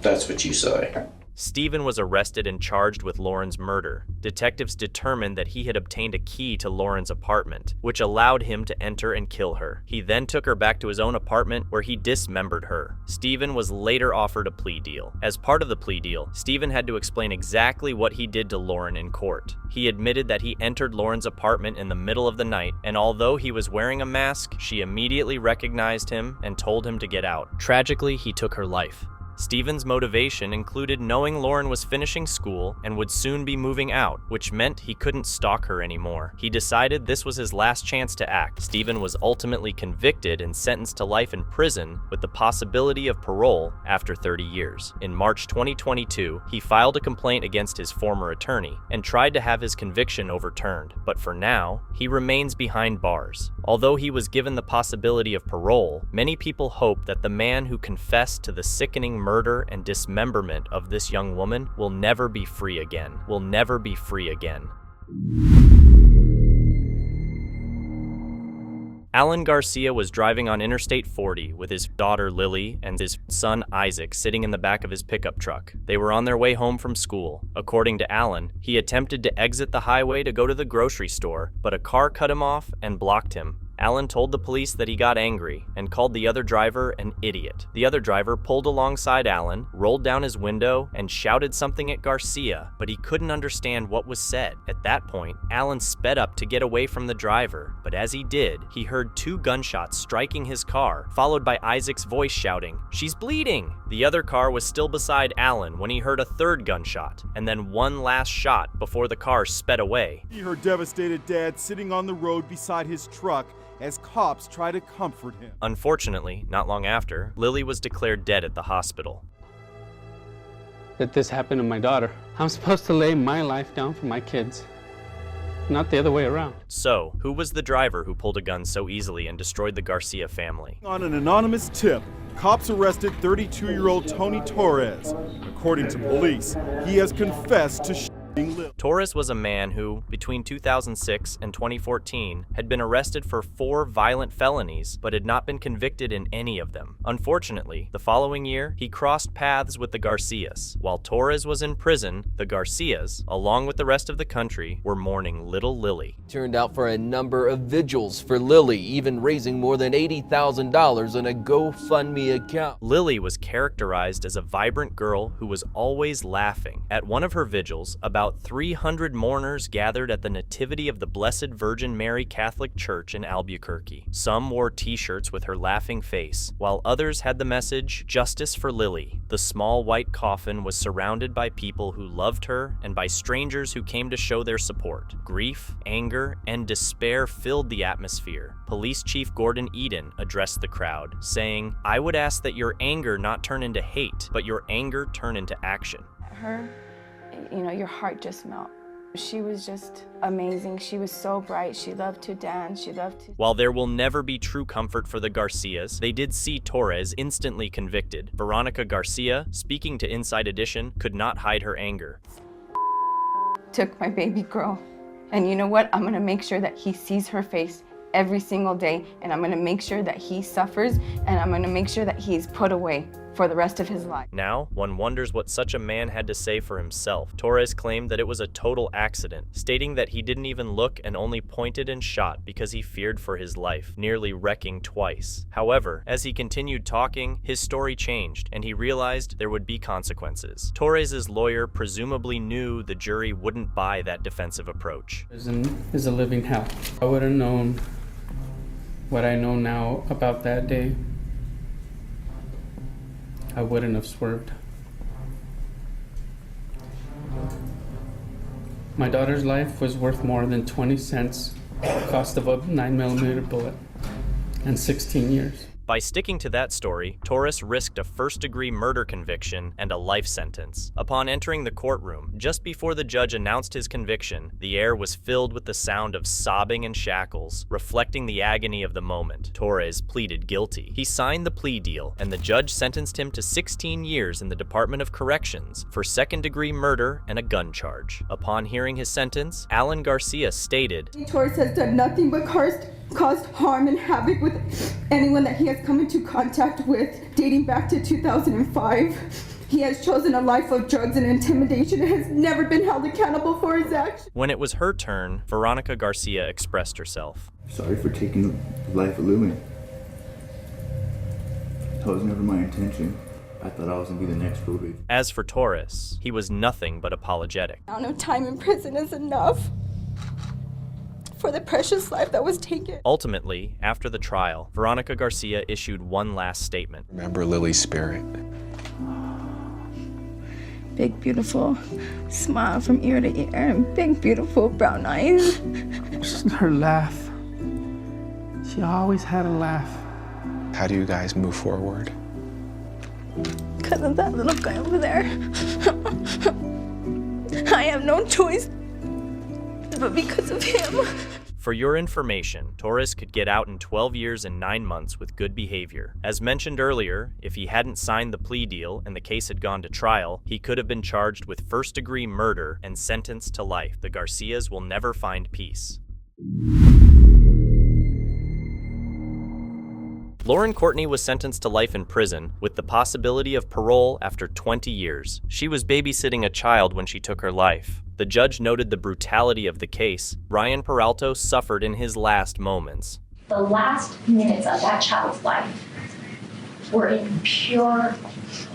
that's what you say. Stephen was arrested and charged with Lauren's murder. Detectives determined that he had obtained a key to Lauren's apartment, which allowed him to enter and kill her. He then took her back to his own apartment where he dismembered her. Stephen was later offered a plea deal. As part of the plea deal, Stephen had to explain exactly what he did to Lauren in court. He admitted that he entered Lauren's apartment in the middle of the night, and although he was wearing a mask, she immediately recognized him and told him to get out. Tragically, he took her life. Stephen's motivation included knowing Lauren was finishing school and would soon be moving out, which meant he couldn't stalk her anymore. He decided this was his last chance to act. Stephen was ultimately convicted and sentenced to life in prison with the possibility of parole after 30 years. In March 2022, he filed a complaint against his former attorney and tried to have his conviction overturned, but for now, he remains behind bars. Although he was given the possibility of parole, many people hope that the man who confessed to the sickening murder and dismemberment of this young woman will never be free again. Will never be free again. Alan Garcia was driving on Interstate 40 with his daughter Lily and his son Isaac sitting in the back of his pickup truck. They were on their way home from school. According to Alan, he attempted to exit the highway to go to the grocery store, but a car cut him off and blocked him. Alan told the police that he got angry and called the other driver an idiot. The other driver pulled alongside Alan, rolled down his window, and shouted something at Garcia, but he couldn't understand what was said. At that point, Alan sped up to get away from the driver, but as he did, he heard 2 gunshots striking his car, followed by Isaac's voice shouting, "She's bleeding!" The other car was still beside Alan when he heard a 3rd gunshot, and then one last shot before the car sped away. See her devastated dad sitting on the road beside his truck as cops try to comfort him. Unfortunately, not long after, Lily was declared dead at the hospital. That this happened to my daughter. I'm supposed to lay my life down for my kids, not the other way around. So, who was the driver who pulled a gun so easily and destroyed the Garcia family? On an anonymous tip, cops arrested 32-year-old Tony Torres. According to police, he has confessed to shooting Lily. Torres was a man who, between 2006 and 2014, had been arrested for 4 violent felonies, but had not been convicted in any of them. Unfortunately, the following year, he crossed paths with the Garcias. While Torres was in prison, the Garcias, along with the rest of the country, were mourning little Lily. Turned out for a number of vigils for Lily, even raising more than $80,000 on a GoFundMe account. Lily was characterized as a vibrant girl who was always laughing. At one of her vigils, about 300 mourners gathered at the Nativity of the Blessed Virgin Mary Catholic Church in Albuquerque. Some wore t-shirts with her laughing face, while others had the message, "Justice for Lily." The small white coffin was surrounded by people who loved her and by strangers who came to show their support. Grief, anger, and despair filled the atmosphere. Police Chief Gordon Eden addressed the crowd, saying, "I would ask that your anger not turn into hate, but your anger turn into action." Her, your heart just melts. She was just amazing. She was so bright. She loved to dance. She loved to... While there will never be true comfort for the Garcias, they did see Torres instantly convicted. Veronica Garcia, speaking to Inside Edition, could not hide her anger. Took my baby girl. And you know what? I'm going to make sure that he sees her face every single day, and I'm going to make sure that he suffers, and I'm going to make sure that he's put away for the rest of his life. Now, one wonders what such a man had to say for himself. Torres claimed that it was a total accident, stating that he didn't even look and only pointed and shot because he feared for his life, nearly wrecking twice. However, as he continued talking, his story changed, and he realized there would be consequences. Torres's lawyer presumably knew the jury wouldn't buy that defensive approach. Prison is a living hell. I would have known what I know now about that day, I wouldn't have swerved. My daughter's life was worth more than 20 cents, cost of a 9mm bullet, and 16 years. By sticking to that story, Torres risked a first-degree murder conviction and a life sentence. Upon entering the courtroom, just before the judge announced his conviction, the air was filled with the sound of sobbing and shackles, reflecting the agony of the moment. Torres pleaded guilty. He signed the plea deal, and the judge sentenced him to 16 years in the Department of Corrections for second-degree murder and a gun charge. Upon hearing his sentence, Alan Garcia stated, Torres has done nothing but caused harm and havoc with anyone that he has come into contact with, dating back to 2005. He has chosen a life of drugs and intimidation and has never been held accountable for his actions. When it was her turn, Veronica Garcia expressed herself. Sorry for taking the life of Louie. That was never my intention. I thought I was gonna be the next probation. As for Torres, he was nothing but apologetic. Now, no time in prison is enough for the precious life that was taken. Ultimately, after the trial, Veronica Garcia issued one last statement. Remember Lily's spirit. Big, beautiful smile from ear to ear and big, beautiful brown eyes. Just her laugh. She always had a laugh. How do you guys move forward? Because of that little guy over there. I have no choice but because of him. For your information, Torres could get out in 12 years and 9 months with good behavior. As mentioned earlier, if he hadn't signed the plea deal and the case had gone to trial, he could have been charged with first-degree murder and sentenced to life. The Garcias will never find peace. Lauren Courtney was sentenced to life in prison with the possibility of parole after 20 years. She was babysitting a child when she took her life. The judge noted the brutality of the case. Ryan Peralta suffered in his last moments. The last minutes of that child's life were in pure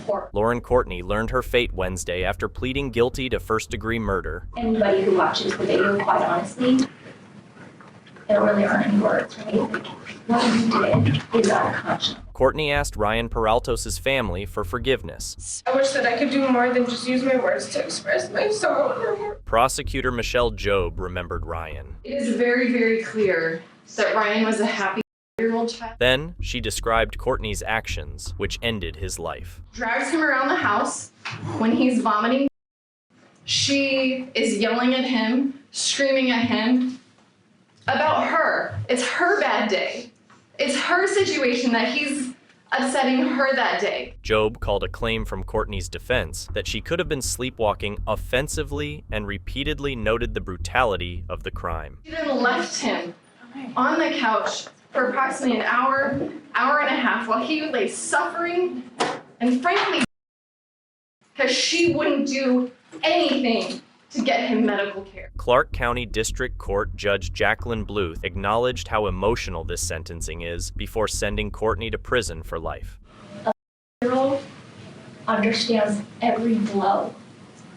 horror. Lauren Courtney learned her fate Wednesday after pleading guilty to first-degree murder. Anybody who watches the video, quite honestly, there really aren't any words, right? What you did is unconscionable. Courtney asked Ryan Peralta's family for forgiveness. I wish that I could do more than just use my words to express my sorrow. Prosecutor Michelle Job remembered Ryan. It is very, very clear that Ryan was a happy 8-year-old child. Then she described Courtney's actions, which ended his life. Drags him around the house when he's vomiting. She is yelling at him, screaming at him about her. It's her bad day. It's her situation that he's upsetting her that day. Job called a claim from Courtney's defense that she could have been sleepwalking offensively and repeatedly noted the brutality of the crime. She then left him on the couch for approximately an hour and a half while he lay suffering and frankly because she wouldn't do anything to get him medical care. Clark County District Court Judge Jacqueline Bluth acknowledged how emotional this sentencing is before sending Courtney to prison for life. A 4-year-old understands every blow,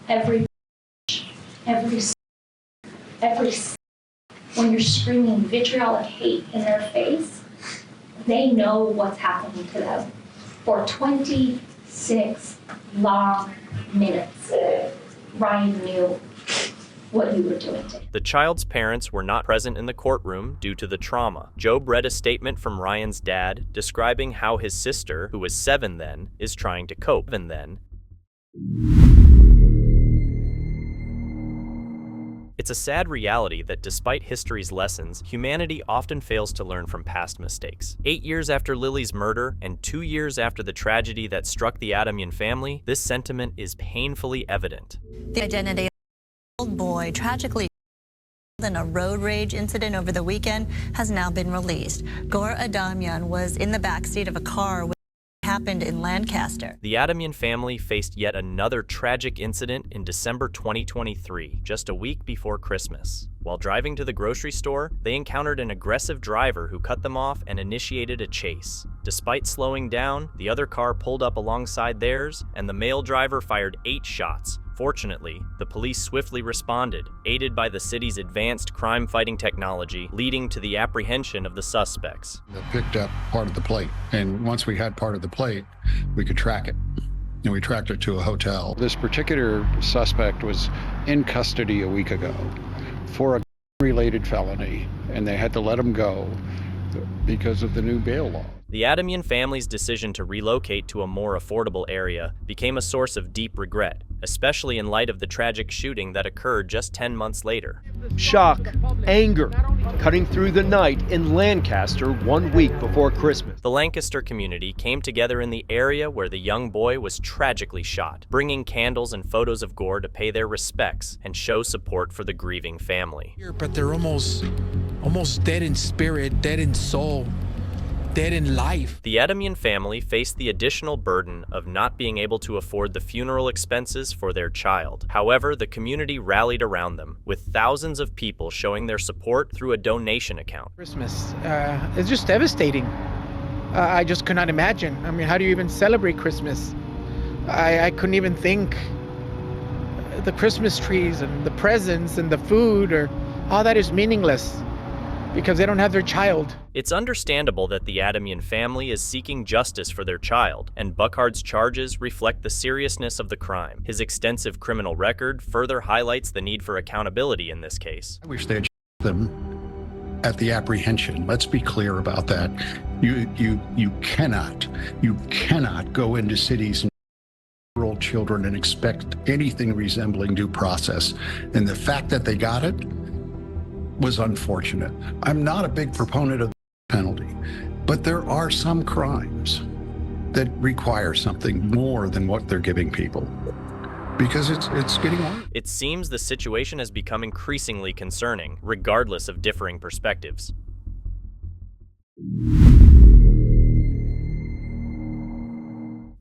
every when you're screaming vitriolic hate in their face, they know what's happening to them for 26 long minutes. Ryan knew what you were doing to him. The child's parents were not present in the courtroom due to the trauma. Job read a statement from Ryan's dad describing how his sister, who was 7 then, is trying to cope. And then, it's a sad reality that despite history's lessons, humanity often fails to learn from past mistakes. 8 years after Lily's murder and 2 years after the tragedy that struck the Adamian family, this sentiment is painfully evident. The identity of the old boy tragically in a road rage incident over the weekend has now been released. Gor Adamian was in the backseat of a car with happened in Lancaster. The Adamian family faced yet another tragic incident in December 2023, just a week before Christmas. While driving to the grocery store, they encountered an aggressive driver who cut them off and initiated a chase. Despite slowing down, the other car pulled up alongside theirs, and the male driver fired 8 shots. Fortunately, the police swiftly responded, aided by the city's advanced crime-fighting technology, leading to the apprehension of the suspects. They picked up part of the plate, and once we had part of the plate, we could track it. And we tracked it to a hotel. This particular suspect was in custody a week ago for a related felony, and they had to let him go because of the new bail law. The Adamian family's decision to relocate to a more affordable area became a source of deep regret, especially in light of the tragic shooting that occurred just 10 months later. Shock, anger, cutting through the night in Lancaster 1 week before Christmas. The Lancaster community came together in the area where the young boy was tragically shot, bringing candles and photos of gore to pay their respects and show support for the grieving family. But they're almost dead in spirit, dead in soul, dead in life. The Adamian family faced the additional burden of not being able to afford the funeral expenses for their child. However, the community rallied around them, with thousands of people showing their support through a donation account. Christmas is just devastating. I just could not imagine. I mean, how do you even celebrate Christmas? I couldn't even think. The Christmas trees and the presents and the food, or all that is meaningless, because they don't have their child. It's understandable that the Adamian family is seeking justice for their child, and Buckhardt's charges reflect the seriousness of the crime. His extensive criminal record further highlights the need for accountability in this case. I wish they had them at the apprehension. Let's be clear about that. You cannot go into cities and rural children and expect anything resembling due process. And the fact that they got it was unfortunate. I'm not a big proponent of the penalty, but there are some crimes that require something more than what they're giving people, because it's getting worse. It seems the situation has become increasingly concerning, regardless of differing perspectives.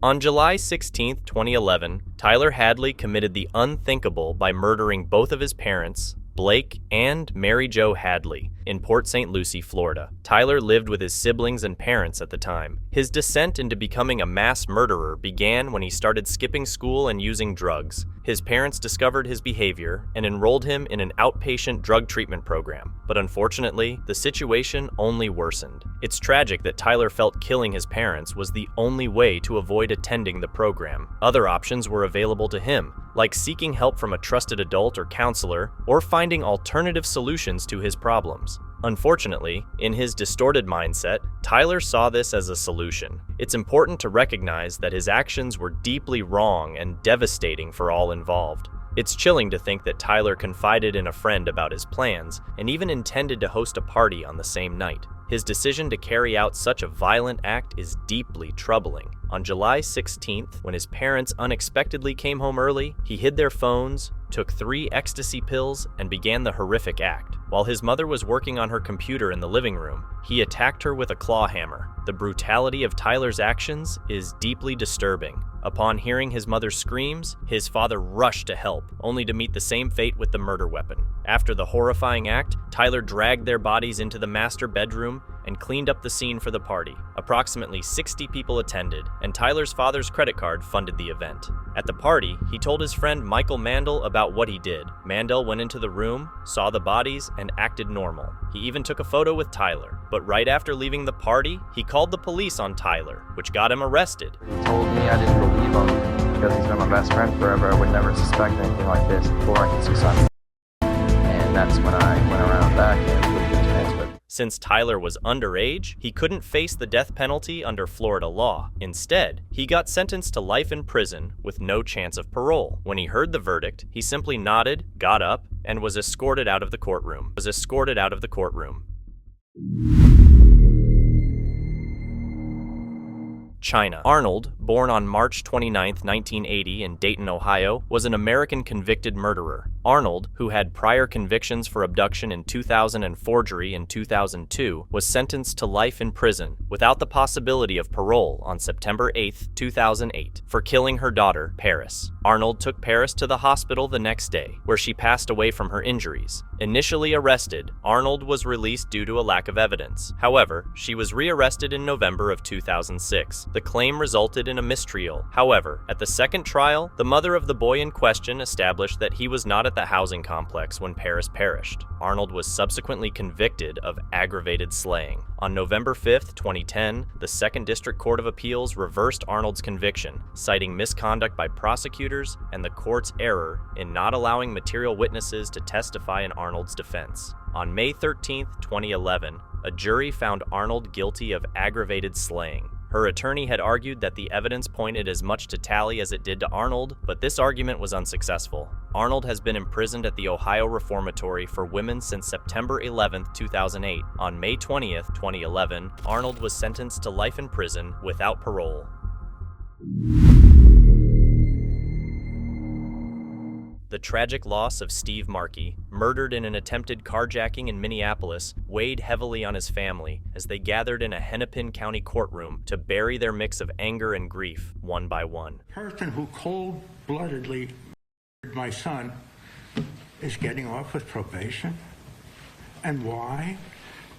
On July 16, 2011, Tyler Hadley committed the unthinkable by murdering both of his parents, Blake and Mary Jo Hadley, in Port St. Lucie, Florida. Tyler lived with his siblings and parents at the time. His descent into becoming a mass murderer began when he started skipping school and using drugs. His parents discovered his behavior and enrolled him in an outpatient drug treatment program, but unfortunately, the situation only worsened. It's tragic that Tyler felt killing his parents was the only way to avoid attending the program. Other options were available to him, like seeking help from a trusted adult or counselor, or finding alternative solutions to his problems. Unfortunately, in his distorted mindset, Tyler saw this as a solution. It's important to recognize that his actions were deeply wrong and devastating for all involved. It's chilling to think that Tyler confided in a friend about his plans and even intended to host a party on the same night. His decision to carry out such a violent act is deeply troubling. On July 16th, when his parents unexpectedly came home early, he hid their phones, took 3 ecstasy pills, and began the horrific act. While his mother was working on her computer in the living room, he attacked her with a claw hammer. The brutality of Tyler's actions is deeply disturbing. Upon hearing his mother's screams, his father rushed to help, only to meet the same fate with the murder weapon. After the horrifying act, Tyler dragged their bodies into the master bedroom and cleaned up the scene for the party. Approximately 60 people attended, and Tyler's father's credit card funded the event. At the party, he told his friend Michael Mandel about what he did. Mandel went into the room, saw the bodies, and acted normal. He even took a photo with Tyler. But right after leaving the party, he called the police on Tyler, which got him arrested. He told me I didn't believe him because he's been my best friend forever. I would never suspect anything like this before I could see something. And that's when I went around back and put the transcript. Since Tyler was underage, he couldn't face the death penalty under Florida law. Instead, he got sentenced to life in prison with no chance of parole. When he heard the verdict, he simply nodded, got up, and was escorted out of the courtroom. China. Arnold, born on March 29, 1980 in Dayton, Ohio, was an American convicted murderer. Arnold, who had prior convictions for abduction in 2000 and forgery in 2002, was sentenced to life in prison without the possibility of parole on September 8, 2008, for killing her daughter, Paris. Arnold took Paris to the hospital the next day, where she passed away from her injuries. Initially arrested, Arnold was released due to a lack of evidence. However, she was rearrested in November of 2006. The claim resulted in a mistrial. However, at the second trial, the mother of the boy in question established that he was not at the housing complex when Paris perished. Arnold was subsequently convicted of aggravated slaying. On November 5, 2010, the 2nd District Court of Appeals reversed Arnold's conviction, citing misconduct by prosecutors and the court's error in not allowing material witnesses to testify in Arnold's defense. On May 13, 2011, a jury found Arnold guilty of aggravated slaying. Her attorney had argued that the evidence pointed as much to Tally as it did to Arnold, but this argument was unsuccessful. Arnold has been imprisoned at the Ohio Reformatory for Women since September 11, 2008. On May 20, 2011, Arnold was sentenced to life in prison without parole. The tragic loss of Steve Markey, murdered in an attempted carjacking in Minneapolis, weighed heavily on his family as they gathered in a Hennepin County courtroom to bury their mix of anger and grief one by one. The person who cold-bloodedly murdered my son is getting off with probation. And why?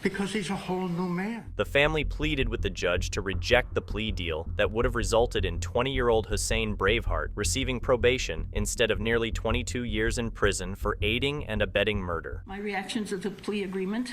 Because he's a whole new man. The family pleaded with the judge to reject the plea deal that would have resulted in 20-year-old Hussein Braveheart receiving probation instead of nearly 22 years in prison for aiding and abetting murder. My reaction to the plea agreement: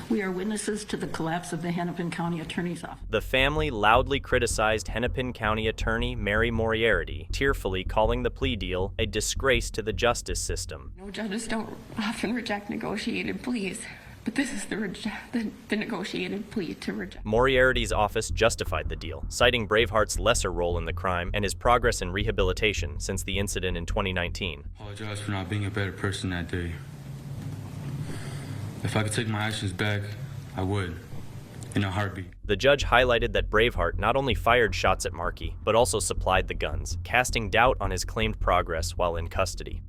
we are witnesses to the collapse of the Hennepin County Attorney's Office. The family loudly criticized Hennepin County Attorney Mary Moriarty, tearfully calling the plea deal a disgrace to the justice system. No, judges don't often reject negotiated pleas, but this is the negotiated plea to reject. Moriarty's office justified the deal, citing Braveheart's lesser role in the crime and his progress in rehabilitation since the incident in 2019. I apologize for not being a better person that day. If I could take my actions back, I would, in a heartbeat. The judge highlighted that Braveheart not only fired shots at Markey, but also supplied the guns, casting doubt on his claimed progress while in custody.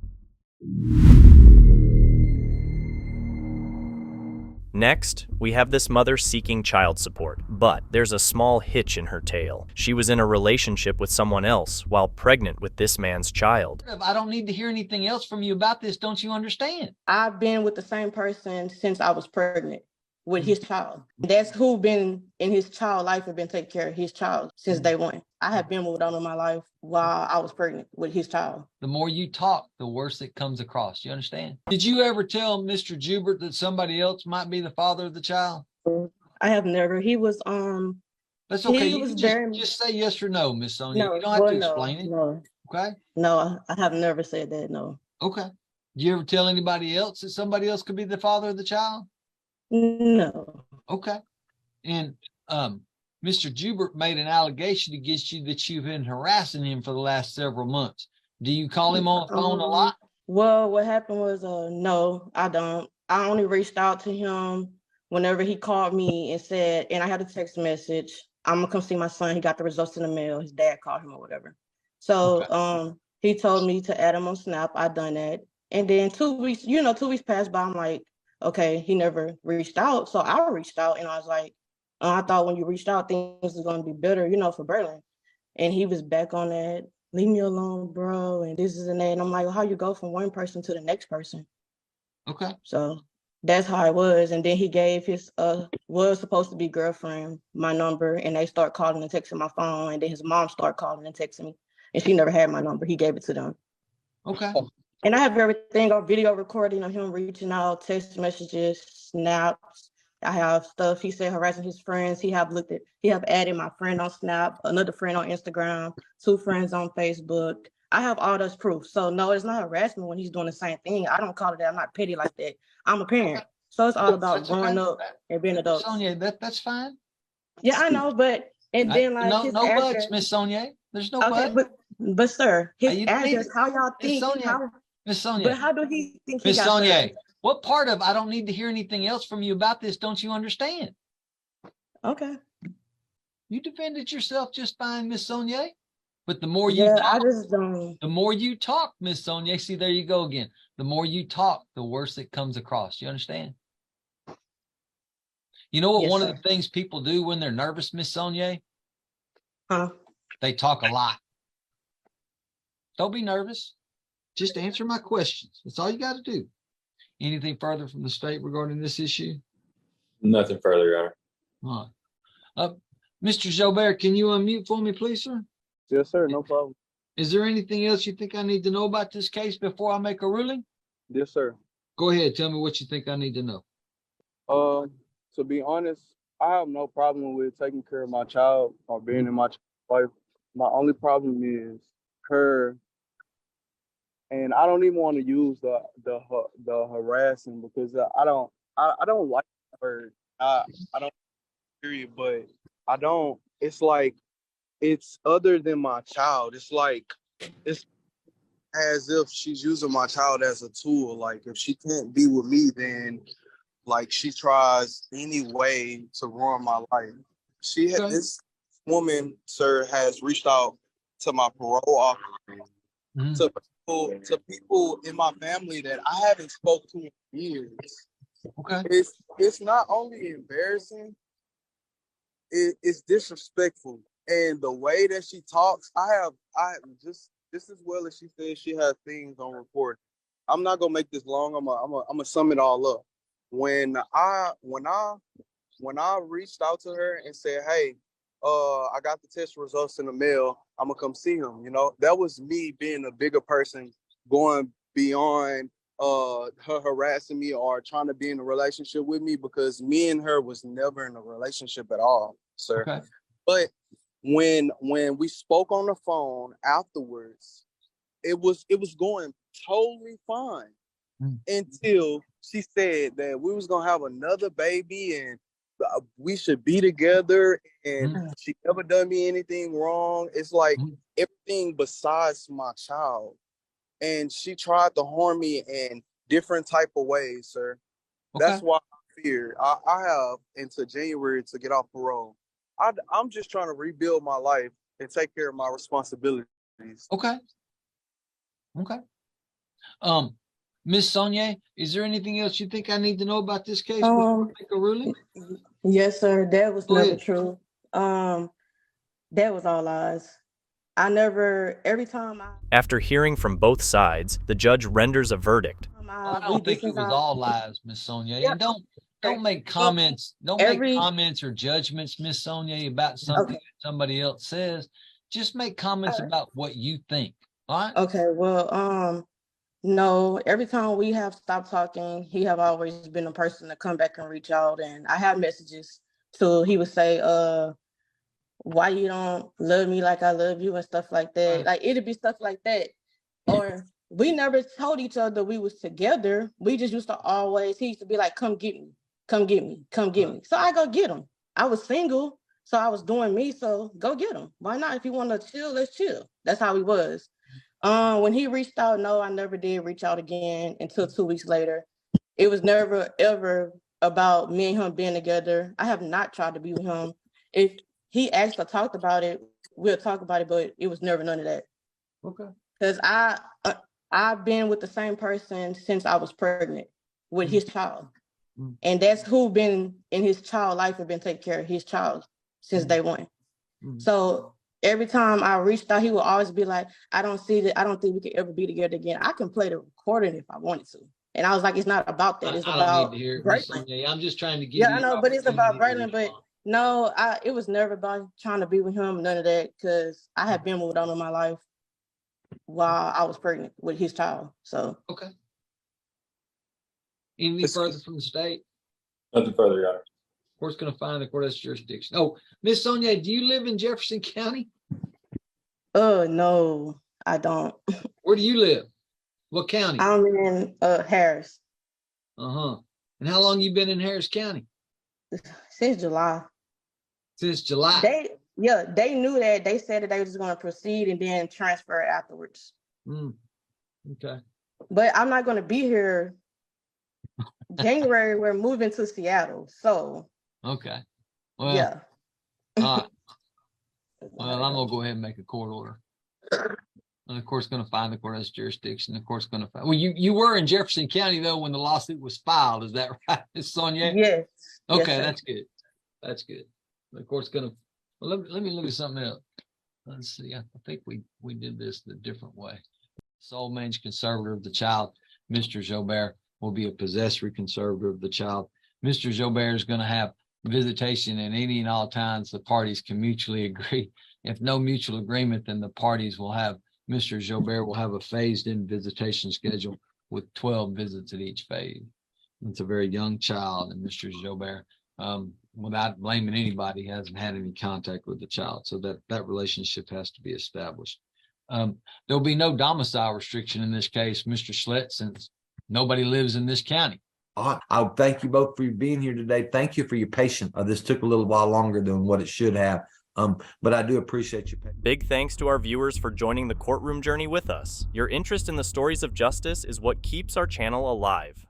Next, we have this mother seeking child support, but there's a small hitch in her tale. She was in a relationship with someone else while pregnant with this man's child. I don't need to hear anything else from you about this, don't you understand? I've been with the same person since I was pregnant with his child. That's who been in his child life and been taking care of his child since day one. I have been with him in my life while I was pregnant with his child. The more you talk, the worse it comes across. You understand? Did you ever tell Mr. Jubert that somebody else might be the father of the child? I have never. He was That's okay. He You was can just say yes or no, Miss Sonia. No, you don't have well, to no, explain it. no. Okay? No, I have never said that, no. Okay. Did you ever tell anybody else that somebody else could be the father of the child? No. Okay. And Mr. Jubert made an allegation against you that you've been harassing him for the last several months. Do you call him on the phone a lot? Well, what happened was, no, I don't. I only reached out to him whenever he called me and said, and I had a text message, I'm gonna come see my son. He got the results in the mail. His dad called him or whatever. So he told me to add him on Snap. I done that. And then 2 weeks, 2 weeks passed by. I'm like, okay, he never reached out. So I reached out and I was like, I thought when you reached out, things was going to be better, for Berlin. And he was back on that, leave me alone, bro, and this is and that. And I'm like, how you go from one person to the next person? Okay. So that's how it was. And then he gave his, was supposed to be girlfriend, my number, and they start calling and texting my phone. And then his mom started calling and texting me. And she never had my number. He gave it to them. Okay. And I have everything on video recording of him reaching out, text messages, snaps. I have stuff. He said harassing his friends. He have added my friend on Snap, another friend on Instagram, 2 friends on Facebook. I have all those proof. So no, it's not harassment when he's doing the same thing. I don't call it that. I'm not petty like that. I'm a parent. So it's all about growing up and being adults. Sonia, that's fine. Yeah, I know, but and then like no his buts, address, Miss Sonia. There's no okay, buts. but sir, his You address, how y'all think? Miss Sonia. But how do he think he Miss got Sonia, that? what part of I don't need to hear anything else from you about this don't you understand? Okay. You defended yourself just fine, Miss Sonia. But the more you Yeah, talk, I just don't. the more you talk, Miss Sonia, see, there you go again. The more you talk, the worse it comes across. You understand? You know what Yes, one of sir. the things people do when they're nervous, Miss Sonia? Huh? They talk a lot. Don't be nervous. Just answer my questions. That's all you got to do. Anything further from the state regarding this issue? Nothing further, Your Honor. All right. Mr. Jobert, can you unmute for me, please, sir? Yes, sir. No problem. Is there anything else you think I need to know about this case before I make a ruling? Yes, sir. Go ahead. Tell me what you think I need to know. To be honest, I have no problem with taking care of my child or being in my child's life. My only problem is her, and I don't even want to use the harassing because I don't like her. I don't period, but I don't. It's like it's other than my child. It's like it's as if she's using my child as a tool. Like if she can't be with me, then like she tries any way to ruin my life. This woman, sir, has reached out to my parole officer, to people in my family that I haven't spoke to in years. Okay. It's not only embarrassing, it's disrespectful. And the way that she talks, I just as well as she says she has things on record. I'm not gonna make this long. I'm gonna sum it all up. When I reached out to her and said, "Hey, I got the test results in the mail. I'm gonna come see him." You know, that was me being a bigger person, going beyond her harassing me or trying to be in a relationship with me, because me and her was never in a relationship at all, sir. Okay. But when we spoke on the phone afterwards, it was going totally fine until she said that we was gonna have another baby and we should be together, and she never done me anything wrong. It's like everything besides my child, and she tried to harm me in different type of ways, sir. Okay. That's why I fear. I have until January to get off parole. I'm just trying to rebuild my life and take care of my responsibilities. Okay. Okay. Miss Sonia, is there anything else you think I need to know about this case before I make a ruling? Yes, sir. That was Go never ahead. true. That was all lies. Every time After hearing from both sides, the judge renders a verdict. I don't think it was all lies, Miss Sonia. And don't make comments. Don't make comments or judgments, Miss Sonia, about something that somebody else says. Just make comments about what you think. All right. Okay. Well, no. Every time we have stopped talking, he have always been a person to come back and reach out, and I have messages. So he would say, why you don't love me like I love you and stuff like that. Like it'd be stuff like that. Or we never told each other we was together. We just used to always, he used to be like, come get me, come get me, come get me. So I go get him. I was single, so I was doing me, so go get him. Why not? If you want to chill, let's chill. That's how he was. When he reached out, no, I never did reach out again until 2 weeks later. It was never, ever about me and him being together. I have not tried to be with him. If he asked or talked about it, we'll talk about it, but it was never none of that. Okay. Because I've been with the same person since I was pregnant with his child. And that's who been in his child life and been taking care of his child since day one. So every time I reached out, he would always be like, I don't think we could ever be together again. I can play the recording if I wanted to. And I was like, it's not about that. It's I about don't need to hear it, Miss Sonia. I'm just trying to get I know, but it's about Braylon. But no, it was never about trying to be with him, none of that, because I had been moved on in my life while I was pregnant with his child. So okay. Anything further from the state? Nothing further, Your Honor. Court's going to find the court has jurisdiction. Oh, Miss Sonia, do you live in Jefferson County? No, I don't. Where do you live? What county? I'm in Harris. And how long you been in Harris County? Since July. Since July? They knew that. They said that they were just going to proceed and then transfer it afterwards. Okay. But I'm not going to be here. January, we're moving to Seattle. So. Okay. Well, yeah. all right. Well, I'm going to go ahead and make a court order. And of course, going to find the court has jurisdiction. Of course, going to find. Well, you were in Jefferson County though when the lawsuit was filed. Is that right, Ms. Sonia? Yes. Okay, Yes, that's good. That's good. The court's going to. Well, let me look at something else. Let's see. I think we did this the different way. Sole managed conservator of the child, Mr. Jobert, will be a possessory conservator of the child. Mr. Jobert is going to have visitation at any and all times the parties can mutually agree. If no mutual agreement, then the parties will have, Mr. Jobert will have a phased-in visitation schedule with 12 visits at each phase. It's a very young child, and Mr. Jobert, without blaming anybody, hasn't had any contact with the child, so that relationship has to be established. There'll be no domicile restriction in this case, Mr. Schlett, since nobody lives in this county. I thank you both for being here today. Thank you for your patience. This took a little while longer than what it should have. But I do appreciate your patience. Big thanks to our viewers for joining the courtroom journey with us. Your interest in the stories of justice is what keeps our channel alive.